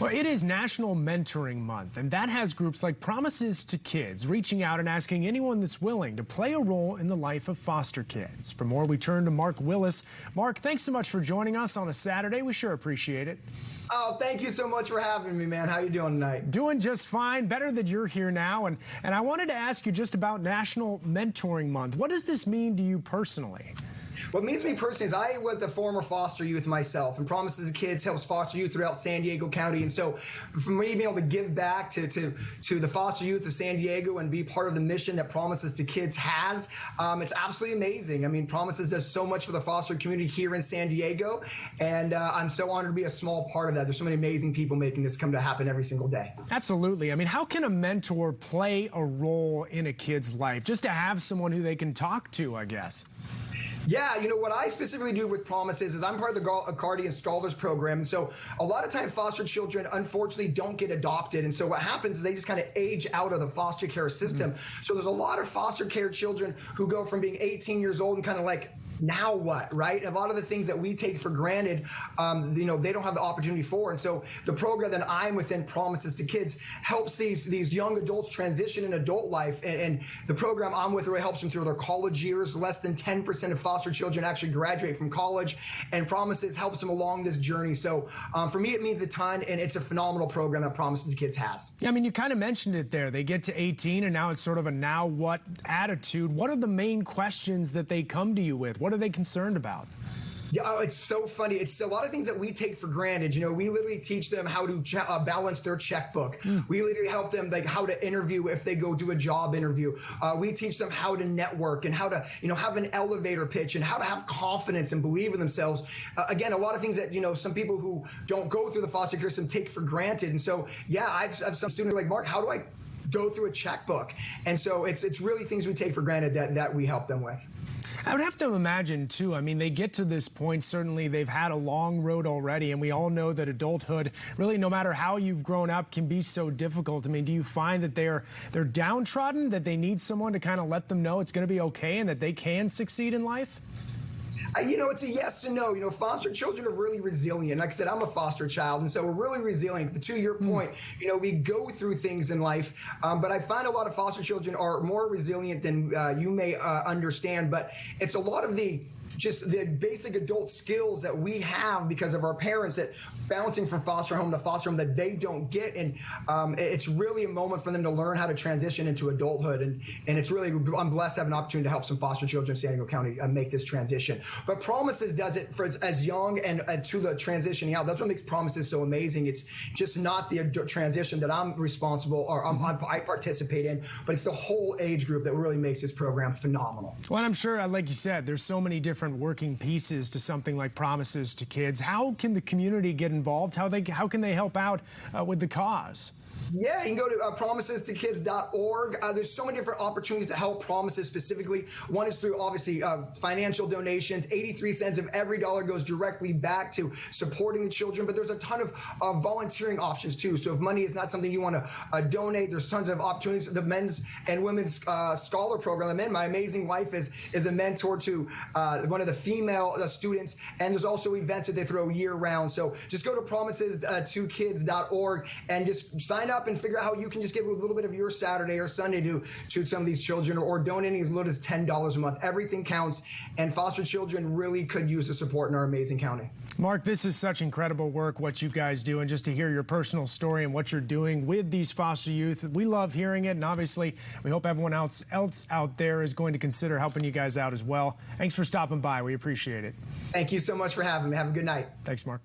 Well, it is National Mentoring Month, and that has groups like Promises2Kids reaching out and asking anyone that's willing to play a role in the life of foster kids. For more, we turn to Mark Willis. Mark, thanks so much for joining us on a Saturday. We sure appreciate it. Oh, thank you so much for having me, man. How you doing tonight? Doing just fine. Better that you're here now. And I wanted to ask you just about National Mentoring Month. What does this mean to you personally? What it means to me personally is I was a former foster youth myself, and Promises2Kids helps foster youth throughout San Diego County. And so for me being able to give back to the foster youth of San Diego and be part of the mission that Promises2Kids has, it's absolutely amazing. I mean, Promises does so much for the foster community here in San Diego, and I'm so honored to be a small part of that. There's so many amazing people making this come to happen every single day. Absolutely. I mean, how can a mentor play a role in a kid's life? Just to have someone who they can talk to, I guess. Yeah, you know, what I specifically do with Promises is I'm part of the Guardian Scholars Program. And so a lot of times foster children, unfortunately, don't get adopted. And so what happens is they just kind of age out of the foster care system. So there's a lot of foster care children who go from being 18 years old and kind of like, now what, right? A lot of the things that we take for granted, you know, they don't have the opportunity for. And so the program that I'm within, Promises2Kids, helps these young adults transition in adult life. And the program I'm with really helps them through their college years. Less than 10% of foster children actually graduate from college, and Promises helps them along this journey. So for me, it means a ton, and it's a phenomenal program that Promises2Kids has. Yeah, I mean, you kind of mentioned it there. They get to 18, and now it's sort of a now what attitude. What are the main questions that they come to you with? What are they concerned about? Yeah, it's so funny. It's a lot of things that we take for granted. You know, we literally teach them how to balance their checkbook. We literally help them like how to interview if they go do a job interview. We teach them how to network and how to, you know, have an elevator pitch and how to have confidence and believe in themselves. Again, a lot of things that, you know, some people who don't go through the foster care system take for granted. And so, yeah, I've some students like, Mark, how do I go through a checkbook? And so it's really things we take for granted that we help them with. I would have to imagine, too, I mean, they get to this point, certainly they've had a long road already, and we all know that adulthood, really, no matter how you've grown up, can be so difficult. I mean, do you find that they're downtrodden, that they need someone to kind of let them know it's going to be okay and that they can succeed in life? You know, it's a yes and no. You know, foster children are really resilient. Like I said, I'm a foster child, and so we're really resilient. But to your point, you know, we go through things in life, but I find a lot of foster children are more resilient than you may understand. But it's a lot of just the basic adult skills that we have because of our parents that bouncing from foster home to foster home that they don't get. And it's really a moment for them to learn how to transition into adulthood. And it's really, I'm blessed to have an opportunity to help some foster children in San Diego County make this transition. But Promises does it for as young and to the transitioning out. That's what makes Promises so amazing. It's just not the transition that I'm responsible or I participate in, but it's the whole age group that really makes this program phenomenal. Well, and I'm sure, like you said, there's so many different working pieces to something like Promises2Kids. How can the community get involved? How can they help out with the cause? Yeah, you can go to Promises2Kids.org. There's so many different opportunities to help Promises specifically. One is through, obviously, financial donations. 83 cents of every dollar goes directly back to supporting the children, but there's a ton of volunteering options, too. So if money is not something you want to donate, there's tons of opportunities. The men's and women's scholar program. My amazing wife is a mentor to one of the female students, and there's also events that they throw year-round. So just go to Promises2Kids.org and just sign up and figure out how you can just give a little bit of your Saturday or Sunday to some of these children, or donating as little as $10 a month. Everything counts, and foster children really could use the support in our amazing county. Mark, this is such incredible work, what you guys do, and just to hear your personal story and what you're doing with these foster youth. We love hearing it, and obviously we hope everyone else out there is going to consider helping you guys out as well. Thanks for stopping by. We appreciate it. Thank you so much for having me. Have a good night. Thanks, Mark.